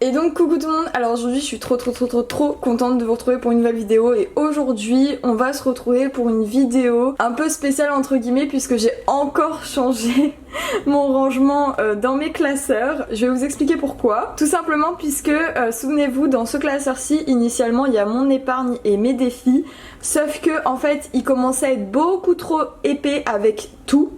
Et donc coucou tout le monde, alors aujourd'hui je suis trop contente de vous retrouver pour une nouvelle vidéo et aujourd'hui on va se retrouver pour une vidéo un peu spéciale entre guillemets puisque j'ai encore changé mon rangement dans mes classeurs. Je vais vous expliquer pourquoi. Tout simplement puisque souvenez-vous dans ce classeur-ci initialement il y a mon épargne et mes défis, sauf que en fait il commençait à être beaucoup trop épais avec tout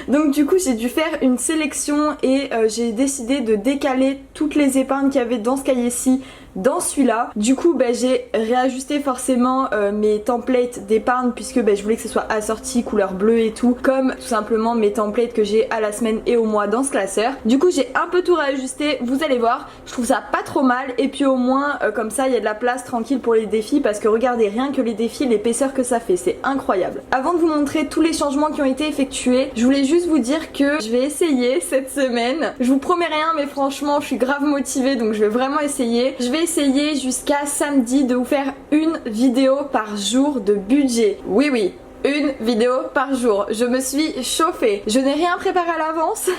donc du coup j'ai dû faire une sélection et j'ai décidé de décaler toutes les épargnes qu'il y avait dans ce cahier-ci dans celui-là. Du coup j'ai réajusté forcément mes templates d'épargne puisque je voulais que ce soit assorti couleur bleue et tout, comme tout simplement mes templates que j'ai à la semaine et au mois dans ce classeur. Du coup j'ai un peu tout réajusté, vous allez voir, je trouve ça pas trop mal et puis au moins comme ça il y a de la place tranquille pour les défis parce que regardez rien que les défis, l'épaisseur que ça fait, c'est incroyable. Avant de vous montrer tous les changements qui ont été effectués, je voulais juste vous dire que je vais essayer cette semaine. Je vous promets rien mais franchement je suis grave motivée donc je vais vraiment essayer. Je vais essayer jusqu'à samedi de vous faire une vidéo par jour de budget. Oui, une vidéo par jour. Je me suis chauffée. Je n'ai rien préparé à l'avance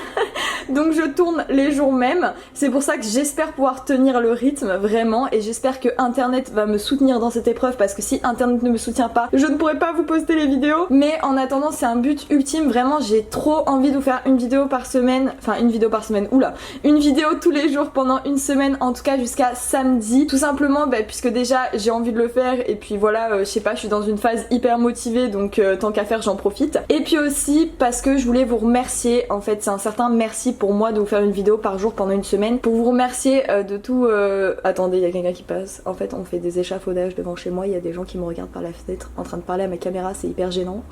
donc je tourne les jours même. C'est pour ça que j'espère pouvoir tenir le rythme vraiment et j'espère que internet va me soutenir dans cette épreuve parce que si internet ne me soutient pas, je ne pourrai pas vous poster les vidéos. Mais en attendant c'est un but ultime. Vraiment j'ai trop envie de vous faire une vidéo par semaine. Enfin une vidéo par semaine, oula. Une vidéo tous les jours pendant une semaine en tout cas jusqu'à samedi. Tout simplement puisque déjà j'ai envie de le faire et puis voilà je sais pas, je suis dans une phase hyper motivée donc tant qu'à faire j'en profite. Et puis aussi parce que je voulais vous remercier, en fait c'est un certain merci pour moi de vous faire une vidéo par jour pendant une semaine pour vous remercier de tout attendez il y a quelqu'un qui passe, en fait on fait des échafaudages devant chez moi, il y a des gens qui me regardent par la fenêtre en train de parler à ma caméra, c'est hyper gênant.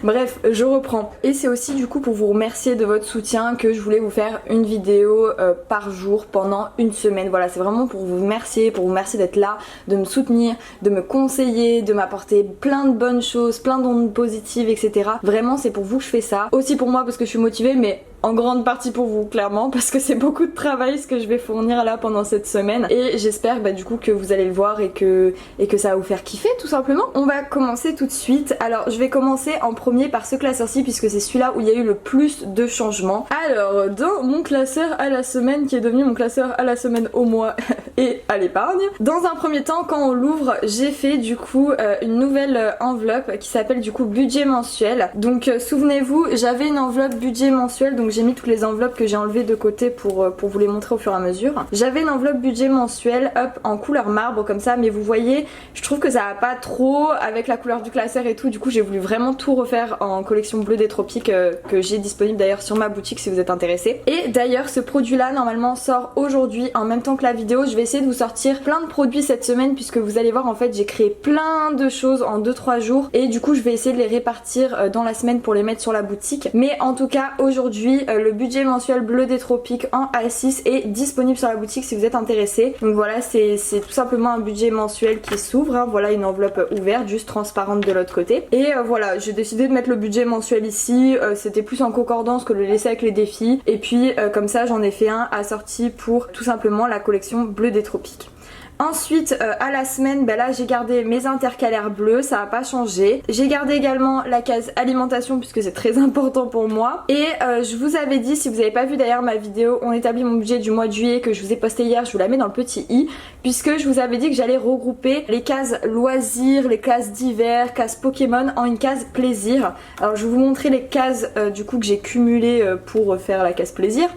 Bref je reprends. Et c'est aussi du coup pour vous remercier de votre soutien que je voulais vous faire une vidéo par jour pendant une semaine. Voilà, c'est vraiment pour vous remercier d'être là, de me soutenir, de me conseiller, de m'apporter plein de bonnes choses, plein d'ondes positives, etc. Vraiment c'est pour vous que je fais ça. Aussi pour moi parce que je suis motivée mais en grande partie pour vous clairement parce que c'est beaucoup de travail ce que je vais fournir là pendant cette semaine et j'espère du coup que vous allez le voir et que ça va vous faire kiffer tout simplement. On va commencer tout de suite. Alors je vais commencer en premier par ce classeur-ci puisque c'est celui-là où il y a eu le plus de changements. Alors dans mon classeur à la semaine qui est devenu mon classeur à la semaine au mois et à l'épargne, dans un premier temps quand on l'ouvre j'ai fait du coup une nouvelle enveloppe qui s'appelle du coup budget mensuel. Donc souvenez-vous j'avais une enveloppe budget mensuel donc j'ai mis toutes les enveloppes que j'ai enlevées de côté pour vous les montrer au fur et à mesure. J'avais une enveloppe budget mensuel hop en couleur marbre comme ça mais vous voyez je trouve que ça va pas trop avec la couleur du classeur et tout, du coup j'ai voulu vraiment tout refaire en collection bleue des tropiques que j'ai disponible d'ailleurs sur ma boutique si vous êtes intéressés. Et d'ailleurs ce produit là normalement sort aujourd'hui en même temps que la vidéo. Je vais essayer de vous sortir plein de produits cette semaine puisque vous allez voir en fait j'ai créé plein de choses en 2-3 jours et du coup je vais essayer de les répartir dans la semaine pour les mettre sur la boutique. Mais en tout cas aujourd'hui le budget mensuel bleu des tropiques en A6 est disponible sur la boutique si vous êtes intéressés. Donc voilà c'est tout simplement un budget mensuel qui s'ouvre hein. Voilà une enveloppe ouverte juste transparente de l'autre côté et voilà j'ai décidé de mettre le budget mensuel ici, c'était plus en concordance que de le laisser avec les défis et puis comme ça j'en ai fait un assorti pour tout simplement la collection bleu des tropiques. Ensuite à la semaine là j'ai gardé mes intercalaires bleus, ça n'a pas changé. J'ai gardé également la case alimentation puisque c'est très important pour moi. Et je vous avais dit, si vous n'avez pas vu d'ailleurs ma vidéo on établit mon budget du mois de juillet que je vous ai posté hier, je vous la mets dans le petit i, puisque je vous avais dit que j'allais regrouper les cases loisirs, les cases d'hiver, cases Pokémon en une case plaisir. Alors je vais vous montrer les cases du coup que j'ai cumulées pour faire la case plaisir.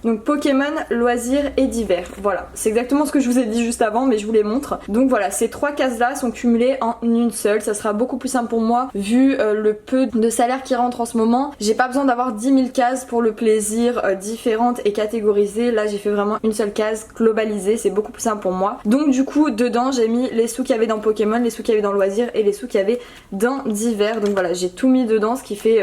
Donc Pokémon, loisirs et d'hiver. Voilà, c'est exactement ce que je vous ai dit juste avant mais je vous les montre. Donc voilà, ces trois cases là sont cumulées en une seule. Ça sera beaucoup plus simple pour moi vu le peu de salaire qui rentre en ce moment. J'ai pas besoin d'avoir 10 000 cases pour le plaisir différentes et catégorisées. Là j'ai fait vraiment une seule case globalisée, c'est beaucoup plus simple pour moi. Donc du coup dedans j'ai mis les sous qu'il y avait dans Pokémon, les sous qu'il y avait dans loisirs et les sous qu'il y avait dans d'hiver. Donc voilà, j'ai tout mis dedans, ce qui fait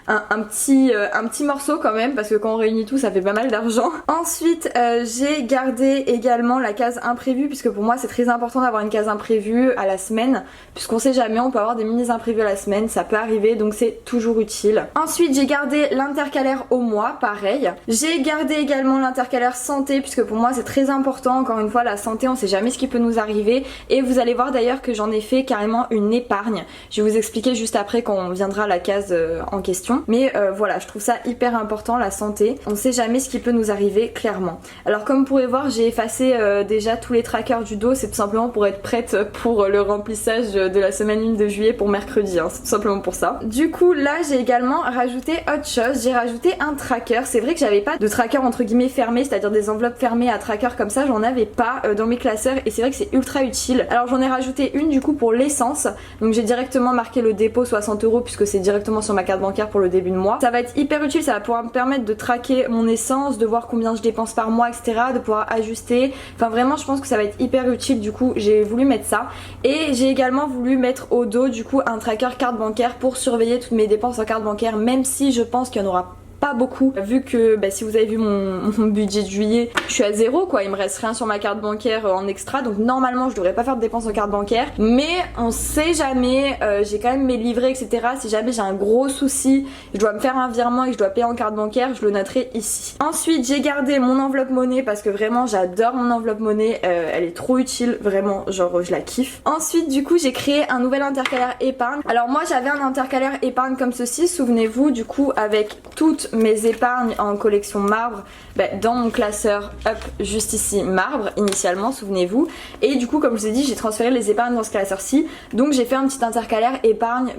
un petit morceau quand même parce que quand on réunit tout ça fait pas mal d'argent. Ensuite j'ai gardé également la case imprévue puisque pour moi c'est très important d'avoir une case imprévue à la semaine puisqu'on sait jamais, on peut avoir des mini imprévus à la semaine, ça peut arriver donc c'est toujours utile. Ensuite j'ai gardé l'intercalaire au mois, pareil. J'ai gardé également l'intercalaire santé puisque pour moi c'est très important, encore une fois la santé on sait jamais ce qui peut nous arriver et vous allez voir d'ailleurs que j'en ai fait carrément une épargne. Je vais vous expliquer juste après quand on viendra à la case en question. Mais voilà, je trouve ça hyper important la santé, on sait jamais ce qui peut peut nous arriver clairement. Alors comme vous pourrez voir, j'ai effacé déjà tous les trackers du dos, c'est tout simplement pour être prête pour le remplissage de la semaine 1 de juillet pour mercredi, hein. C'est tout simplement pour ça. Du coup là j'ai également rajouté autre chose, j'ai rajouté un tracker. C'est vrai que j'avais pas de tracker entre guillemets fermé, c'est-à-dire des enveloppes fermées à tracker comme ça, j'en avais pas dans mes classeurs et c'est vrai que c'est ultra utile. Alors j'en ai rajouté une du coup pour l'essence, donc j'ai directement marqué le dépôt 60 € puisque c'est directement sur ma carte bancaire pour le début de mois. Ça va être hyper utile, ça va pouvoir me permettre de traquer mon essence, de voir combien je dépense par mois, etc., de pouvoir ajuster. Enfin vraiment je pense que ça va être hyper utile, du coup j'ai voulu mettre ça. Et j'ai également voulu mettre au dos du coup un tracker carte bancaire pour surveiller toutes mes dépenses en carte bancaire, même si je pense qu'il y en aura pas beaucoup, vu que si vous avez vu mon budget de juillet, je suis à 0 quoi, il me reste rien sur ma carte bancaire en extra, donc normalement je devrais pas faire de dépenses en carte bancaire, mais on sait jamais, j'ai quand même mes livrets etc, si jamais j'ai un gros souci, je dois me faire un virement et que je dois payer en carte bancaire, je le noterai ici. Ensuite j'ai gardé mon enveloppe monnaie parce que vraiment j'adore mon enveloppe monnaie, elle est trop utile, vraiment genre je la kiffe. Ensuite du coup j'ai créé un nouvel intercalaire épargne. Alors moi j'avais un intercalaire épargne comme ceci, souvenez-vous, du coup avec toutes mes épargnes en collection marbre dans mon classeur up juste ici marbre initialement, souvenez-vous, et du coup comme je vous ai dit j'ai transféré les épargnes dans ce classeur-ci, donc j'ai fait un petit intercalaire épargne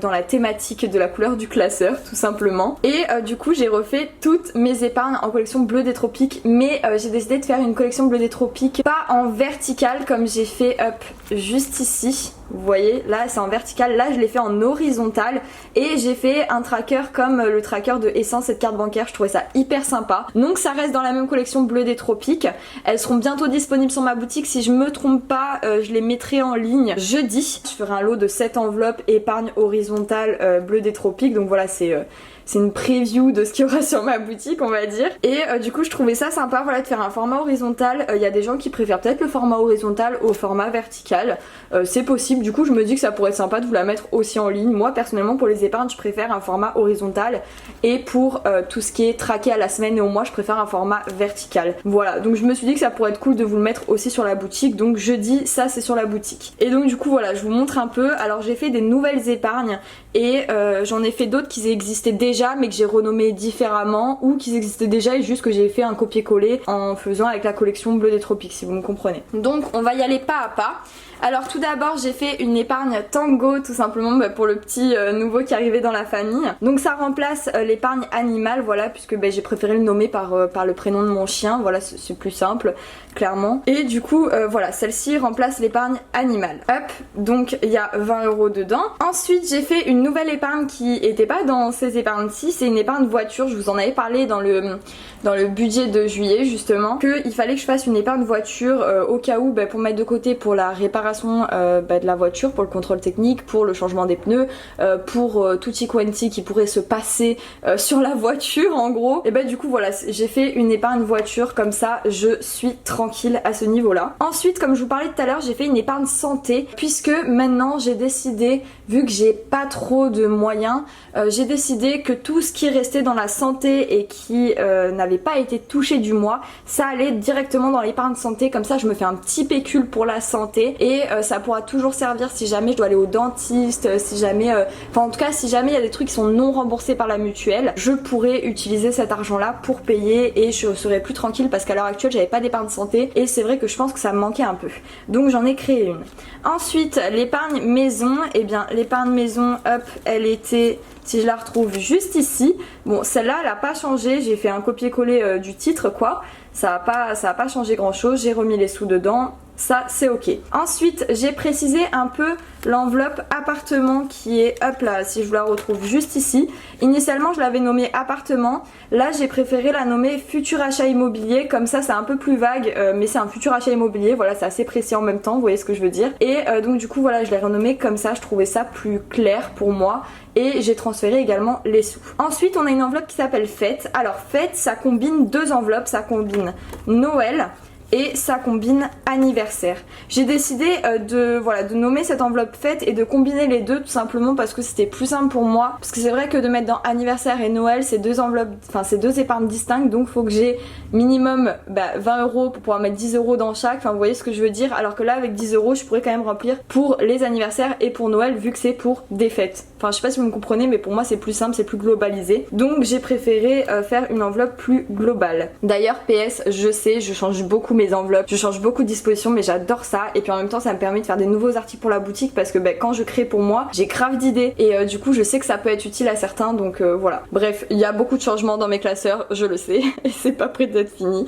dans la thématique de la couleur du classeur tout simplement, et du coup j'ai refait toutes mes épargnes en collection bleu des tropiques, mais j'ai décidé de faire une collection bleu des tropiques pas en vertical comme j'ai fait up juste ici. Vous voyez, là c'est en vertical, là je l'ai fait en horizontal et j'ai fait un tracker comme le tracker de Essence et de carte bancaire, je trouvais ça hyper sympa. Donc ça reste dans la même collection bleu des tropiques, elles seront bientôt disponibles sur ma boutique, si je me trompe pas je les mettrai en ligne jeudi. Je ferai un lot de 7 enveloppes épargne horizontale bleu des tropiques, donc voilà c'est une preview de ce qu'il y aura sur ma boutique on va dire. Et du coup je trouvais ça sympa voilà de faire un format horizontal. Il y a des gens qui préfèrent peut-être le format horizontal au format vertical, c'est possible, du coup je me dis que ça pourrait être sympa de vous la mettre aussi en ligne. Moi personnellement pour les épargnes je préfère un format horizontal, et pour tout ce qui est traqué à la semaine et au mois je préfère un format vertical. Voilà, donc je me suis dit que ça pourrait être cool de vous le mettre aussi sur la boutique, donc jeudi ça c'est sur la boutique. Et donc du coup voilà je vous montre un peu. Alors j'ai fait des nouvelles épargnes et j'en ai fait d'autres qui existaient déjà mais que j'ai renommé différemment, ou qui existaient déjà et juste que j'ai fait un copier-coller en faisant avec la collection bleu des tropiques, si vous me comprenez. Donc on va y aller pas à pas. Alors tout d'abord j'ai fait une épargne tango tout simplement pour le petit nouveau qui arrivait dans la famille. Donc ça remplace l'épargne animale, voilà, puisque j'ai préféré le nommer par le prénom de mon chien, voilà c'est plus simple clairement. Et du coup voilà, celle-ci remplace l'épargne animale. Hop, donc il y a 20 € dedans. Ensuite j'ai fait une nouvelle épargne qui était pas dans ces épargnes-ci, c'est une épargne voiture. Je vous en avais parlé dans le budget de juillet justement, qu'il fallait que je fasse une épargne voiture au cas où pour mettre de côté pour la réparation de la voiture, pour le contrôle technique, pour le changement des pneus, pour tutti quanti qui pourrait se passer sur la voiture en gros. Et du coup voilà, j'ai fait une épargne voiture, comme ça je suis tranquille à ce niveau là. Ensuite comme je vous parlais tout à l'heure, j'ai fait une épargne santé, puisque maintenant j'ai décidé, vu que j'ai pas trop de moyens, j'ai décidé que tout ce qui restait dans la santé et qui n'avait pas été touché du mois, ça allait directement dans l'épargne santé, comme ça je me fais un petit pécule pour la santé, et ça pourra toujours servir si jamais je dois aller au dentiste, si jamais enfin en tout cas si jamais il y a des trucs qui sont non remboursés par la mutuelle, je pourrais utiliser cet argent là pour payer et je serais plus tranquille, parce qu'à l'heure actuelle j'avais pas d'épargne santé et c'est vrai que je pense que ça me manquait un peu, donc j'en ai créé une. Ensuite l'épargne maison, et l'épargne maison hop, elle était, si je la retrouve juste ici, bon celle-là elle a pas changé, j'ai fait un copier-coller du titre quoi, ça a pas changé grand chose, j'ai remis les sous dedans, ça c'est ok. Ensuite j'ai précisé un peu l'enveloppe appartement qui est, hop là, si je vous la retrouve juste ici. Initialement je l'avais nommée appartement, là j'ai préféré la nommer futur achat immobilier, comme ça c'est un peu plus vague mais c'est un futur achat immobilier, voilà c'est assez précis en même temps, vous voyez ce que je veux dire. Et donc du coup voilà je l'ai renommée comme ça, je trouvais ça plus clair pour moi, et j'ai transféré également les sous. Ensuite on a une enveloppe qui s'appelle fête. Alors fête ça combine deux enveloppes, ça combine Noël et ça combine anniversaire. J'ai décidé de nommer cette enveloppe fête et de combiner les deux tout simplement parce que c'était plus simple pour moi, parce que c'est vrai que de mettre dans anniversaire et Noël c'est deux enveloppes, enfin c'est deux épargnes distinctes, donc faut que j'ai minimum 20 € pour pouvoir mettre 10 € dans chaque, enfin vous voyez ce que je veux dire, alors que là avec 10 € je pourrais quand même remplir pour les anniversaires et pour Noël vu que c'est pour des fêtes. Enfin je sais pas si vous me comprenez, mais pour moi c'est plus simple, c'est plus globalisé, donc j'ai préféré faire une enveloppe plus globale. D'ailleurs PS, je sais, je change beaucoup mes enveloppes, je change beaucoup de dispositions, mais j'adore ça, et puis en même temps ça me permet de faire des nouveaux articles pour la boutique parce que quand je crée pour moi j'ai grave d'idées et du coup je sais que ça peut être utile à certains, donc voilà. Bref, il y a beaucoup de changements dans mes classeurs, je le sais, et c'est pas près d'être fini.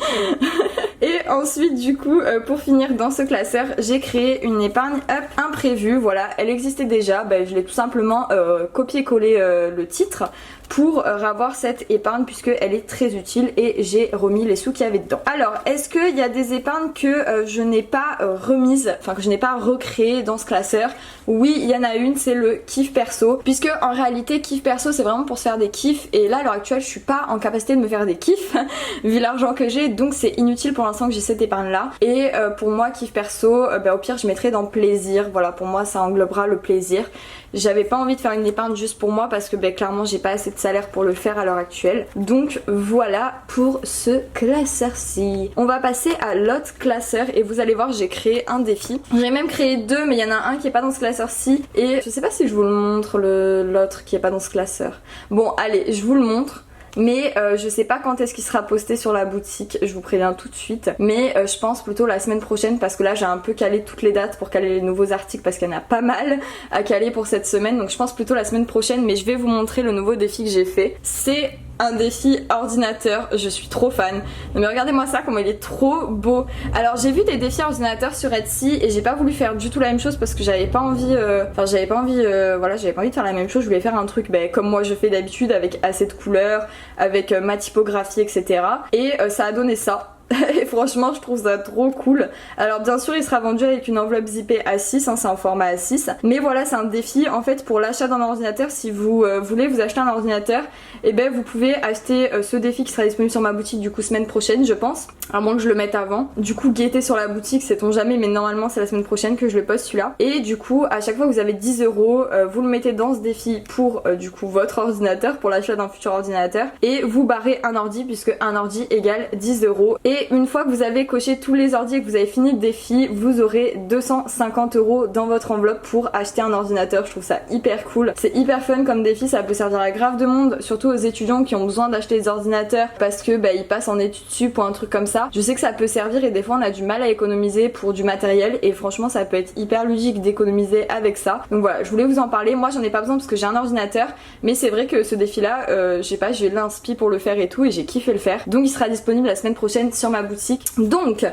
Et ensuite du coup pour finir dans ce classeur j'ai créé une épargne up imprévue, voilà, elle existait déjà, je l'ai tout simplement copié-collé le titre pour avoir cette épargne puisque elle est très utile et j'ai remis les sous qu'il y avait dedans. Alors est-ce qu'il y a des épargnes que je n'ai pas remises, enfin que je n'ai pas recréées dans ce classeur? Oui, il y en a une, c'est le kiff perso, puisque en réalité kiff perso c'est vraiment pour se faire des kiffs, et là à l'heure actuelle je suis pas en capacité de me faire des kiffs vu l'argent que j'ai, donc c'est inutile pour l'instant que j'ai cette épargne là. Et pour moi kiff perso, au pire je mettrai dans plaisir, voilà, pour moi ça englobera le plaisir. J'avais pas envie de faire une épargne juste pour moi parce que clairement j'ai pas assez de salaire pour le faire à l'heure actuelle. Donc voilà pour ce classeur-ci. On va passer à l'autre classeur et vous allez voir j'ai créé un défi. J'ai même créé deux, mais il y en a un qui est pas dans ce classeur-ci et je sais pas si je vous le montre l'autre qui est pas dans ce classeur. Bon allez, je vous le montre. Mais je sais pas quand est-ce qu'il sera posté sur la boutique, je vous préviens tout de suite. Mais je pense plutôt la semaine prochaine parce que là j'ai un peu calé toutes les dates pour caler les nouveaux articles parce qu'il y en a pas mal à caler pour cette semaine. Donc je pense plutôt la semaine prochaine, mais je vais vous montrer le nouveau défi que j'ai fait. C'est un défi ordinateur, je suis trop fan. Non mais regardez-moi ça, comment il est trop beau. Alors j'ai vu des défis ordinateurs sur Etsy et j'ai pas voulu faire du tout la même chose parce que j'avais pas envie, j'avais pas envie de faire la même chose. Je voulais faire un truc comme moi je fais d'habitude avec assez de couleurs, avec ma typographie etc. Et ça a donné ça. Et franchement je trouve ça trop cool. Alors bien sûr il sera vendu avec une enveloppe zippée A6, c'est en format A6. Mais voilà, c'est un défi en fait pour l'achat d'un ordinateur. Si vous voulez vous acheter un ordinateur, et vous pouvez acheter ce défi qui sera disponible sur ma boutique du coup semaine prochaine je pense. À moins que je le mette avant. Du coup guettez sur la boutique, sait-on jamais, mais normalement c'est la semaine prochaine que je le poste celui-là. Et du coup à chaque fois que vous avez 10 €, vous le mettez dans ce défi pour du coup votre ordinateur, pour l'achat d'un futur ordinateur. Et vous barrez un ordi puisque un ordi égale 10 €. Et une fois que vous avez coché tous les ordis et que vous avez fini le défi, vous aurez 250 € dans votre enveloppe pour acheter un ordinateur. Je trouve ça hyper cool, c'est hyper fun comme défi, ça peut servir à grave de monde, surtout aux étudiants qui ont besoin d'acheter des ordinateurs parce que ils passent en études sup ou un truc comme ça. Je sais que ça peut servir et des fois on a du mal à économiser pour du matériel et franchement ça peut être hyper ludique d'économiser avec ça. Donc voilà, je voulais vous en parler. Moi j'en ai pas besoin parce que j'ai un ordinateur, mais c'est vrai que ce défi là, je sais pas, j'ai l'inspi pour le faire et tout et j'ai kiffé le faire. Donc il sera disponible la semaine prochaine sur ma boutique. Donc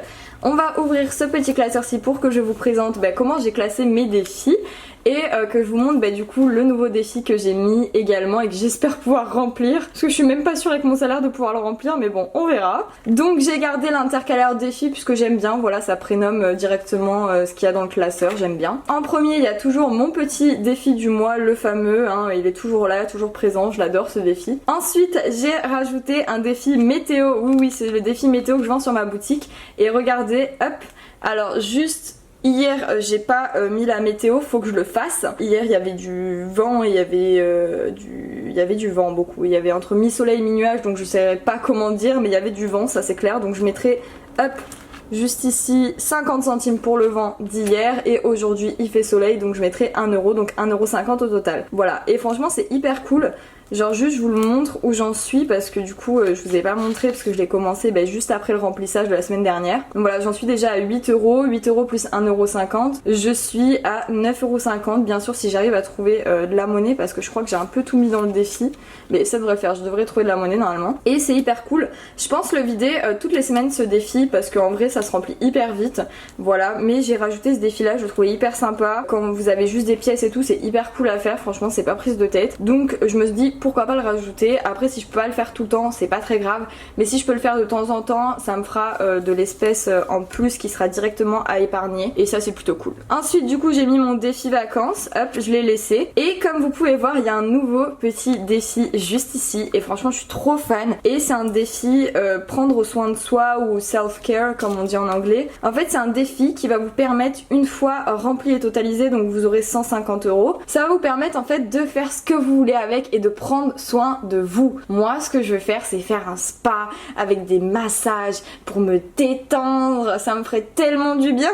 on va ouvrir ce petit classeur-ci pour que je vous présente comment j'ai classé mes défis et que je vous montre du coup le nouveau défi que j'ai mis également et que j'espère pouvoir remplir, parce que je suis même pas sûre avec mon salaire de pouvoir le remplir, mais bon on verra. Donc j'ai gardé l'intercalaire défi puisque j'aime bien, voilà, ça prénomme directement ce qu'il y a dans le classeur, j'aime bien. En premier il y a toujours mon petit défi du mois, le fameux, il est toujours là, toujours présent, je l'adore ce défi. Ensuite j'ai rajouté un défi météo, oui c'est le défi météo que je vends sur ma boutique et regardez, hop, alors juste hier j'ai pas mis la météo, faut que je le fasse. Hier il y avait du vent et il y avait du vent beaucoup. Il y avait entre mi-soleil et mi-nuage, donc je sais pas comment dire, mais il y avait du vent, ça c'est clair. Donc je mettrai hop juste ici 50 centimes pour le vent d'hier et aujourd'hui il fait soleil, donc je mettrai 1 €, donc 1,50 € au total. Voilà, et franchement c'est hyper cool. Genre juste je vous le montre où j'en suis parce que du coup je vous ai pas montré parce que je l'ai commencé juste après le remplissage de la semaine dernière. Donc voilà, j'en suis déjà à 8 €, 8 € plus 1,50 €. Je suis à 9,50 €, bien sûr si j'arrive à trouver de la monnaie parce que je crois que j'ai un peu tout mis dans le défi. Mais ça devrait le faire, je devrais trouver de la monnaie normalement. Et c'est hyper cool. Je pense le vider toutes les semaines ce défi parce qu'en vrai ça se remplit hyper vite. Voilà, mais j'ai rajouté ce défi là, je le trouvais hyper sympa. Quand vous avez juste des pièces et tout, c'est hyper cool à faire, franchement c'est pas prise de tête. Donc je me dis pourquoi pas le rajouter. Après si je peux pas le faire tout le temps c'est pas très grave, mais si je peux le faire de temps en temps ça me fera de l'espèce en plus qui sera directement à épargner et ça c'est plutôt cool. Ensuite du coup j'ai mis mon défi vacances, hop je l'ai laissé et comme vous pouvez voir il y a un nouveau petit défi juste ici et franchement je suis trop fan et c'est un défi prendre soin de soi ou self-care comme on dit en anglais. En fait c'est un défi qui va vous permettre une fois rempli et totalisé, donc vous aurez 150 €, ça va vous permettre en fait de faire ce que vous voulez avec et de prendre soin de vous. Moi ce que je veux faire c'est faire un spa avec des massages pour me détendre, ça me ferait tellement du bien.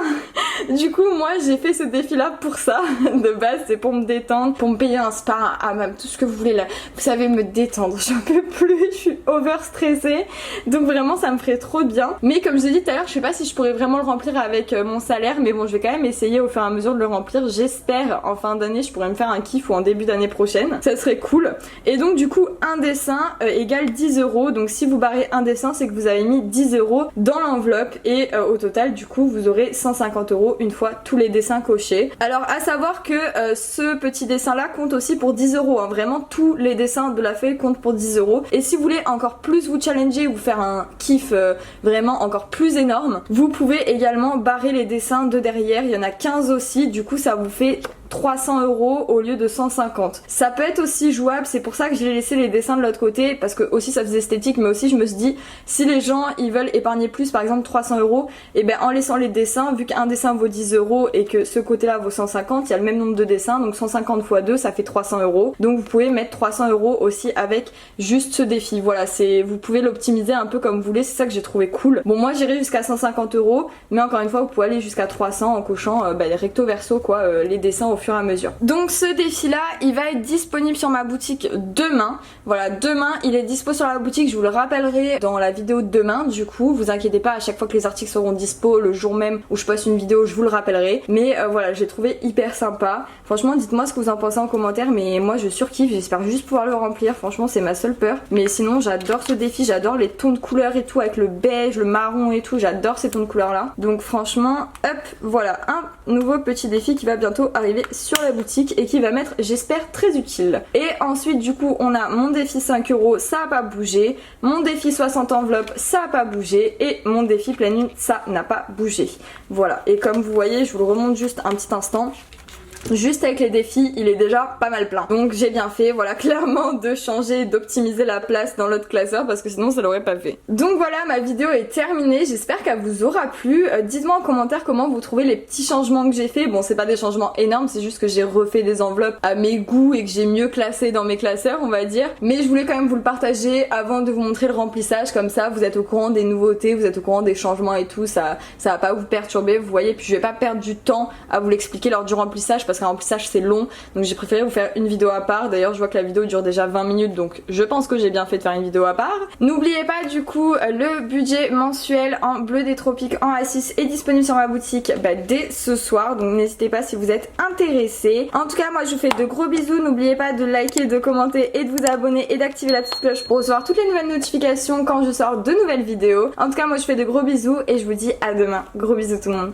Du coup moi j'ai fait ce défi là pour ça, de base c'est pour me détendre, pour me payer un spa, même tout ce que vous voulez là, vous savez me détendre, j'en peux plus, je suis over stressée, donc vraiment ça me ferait trop de bien. Mais comme je l'ai dit tout à l'heure je sais pas si je pourrais vraiment le remplir avec mon salaire, mais bon je vais quand même essayer au fur et à mesure de le remplir, j'espère en fin d'année je pourrais me faire un kiff ou en début d'année prochaine, ça serait cool. Et donc du coup un dessin égale 10 €, donc si vous barrez un dessin c'est que vous avez mis 10 € dans l'enveloppe et au total du coup vous aurez 150 € une fois tous les dessins cochés. Alors à savoir que ce petit dessin là compte aussi pour 10 €, hein. Vraiment tous les dessins de la feuille comptent pour 10 € et si vous voulez encore plus vous challenger ou faire un kiff vraiment encore plus énorme, vous pouvez également barrer les dessins de derrière, il y en a 15 aussi, du coup ça vous fait 300 € au lieu de 150. Ça peut être aussi jouable, c'est pour ça que j'ai laissé les dessins de l'autre côté, parce que aussi ça faisait esthétique, mais aussi je me suis dit si les gens ils veulent épargner plus, par exemple 300 €, et ben en laissant les dessins, vu qu'un dessin vaut 10 € et que ce côté là vaut 150, il y a le même nombre de dessins, donc 150 x 2 ça fait 300 €, donc vous pouvez mettre 300 € aussi avec juste ce défi. Voilà, c'est, vous pouvez l'optimiser un peu comme vous voulez, c'est ça que j'ai trouvé cool. Bon moi j'irai jusqu'à 150 €, mais encore une fois vous pouvez aller jusqu'à 300 en cochant les recto verso quoi, les dessins au fur et à mesure. Donc ce défi là il va être disponible sur ma boutique demain. Voilà, demain il est dispo sur la boutique, je vous le rappellerai dans la vidéo de demain. Du coup vous inquiétez pas, à chaque fois que les articles seront dispo, le jour même où je poste une vidéo je vous le rappellerai. Mais voilà, j'ai trouvé hyper sympa. Franchement dites-moi ce que vous en pensez en commentaire, mais moi je surkiffe, j'espère juste pouvoir le remplir. Franchement c'est ma seule peur, mais sinon j'adore ce défi, j'adore les tons de couleurs et tout avec le beige, le marron et tout, j'adore ces tons de couleurs là. Donc franchement hop, voilà un nouveau petit défi qui va bientôt arriver sur la boutique et qui va m'être j'espère très utile. Et ensuite du coup on a mon défi 5 €, ça a pas bougé, mon défi 60 enveloppes ça a pas bougé et mon défi pleine lune ça n'a pas bougé. Voilà, et comme vous voyez je vous le remonte juste un petit instant, juste avec les défis il est déjà pas mal plein, donc j'ai bien fait voilà clairement de changer, d'optimiser la place dans l'autre classeur parce que sinon ça l'aurait pas fait. Donc voilà, ma vidéo est terminée, j'espère qu'elle vous aura plu. Dites-moi en commentaire comment vous trouvez les petits changements que j'ai fait. Bon c'est pas des changements énormes, c'est juste que j'ai refait des enveloppes à mes goûts et que j'ai mieux classé dans mes classeurs on va dire, mais je voulais quand même vous le partager avant de vous montrer le remplissage, comme ça vous êtes au courant des nouveautés, vous êtes au courant des changements et tout, ça va pas vous perturber, vous voyez, puis je vais pas perdre du temps à vous l'expliquer lors du remplissage parce qu'un remplissage c'est long, donc j'ai préféré vous faire une vidéo à part. D'ailleurs je vois que la vidéo dure déjà 20 minutes, donc je pense que j'ai bien fait de faire une vidéo à part. N'oubliez pas du coup le budget mensuel en bleu des tropiques en A6 est disponible sur ma boutique dès ce soir, donc n'hésitez pas si vous êtes intéressés. En tout cas moi je vous fais de gros bisous, n'oubliez pas de liker, de commenter et de vous abonner et d'activer la petite cloche pour recevoir toutes les nouvelles notifications quand je sors de nouvelles vidéos. En tout cas moi je vous fais de gros bisous et je vous dis à demain. Gros bisous tout le monde.